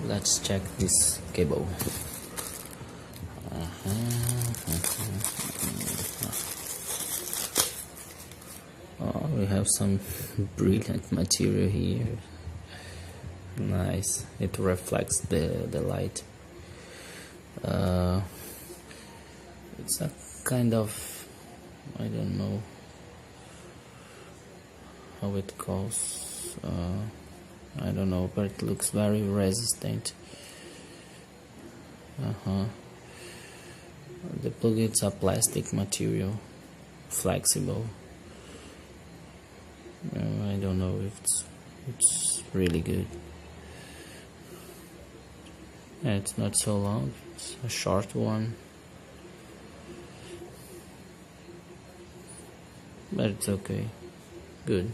let's check this cable. Oh, we have some brilliant material here. Nice, it reflects the light. It's a kind of, I don't know how it calls, I don't know, but it looks very resistant. The plug is a plastic material, flexible. I don't know if it's really good. Yeah, it's not so long, it's a short one, but it's okay, good.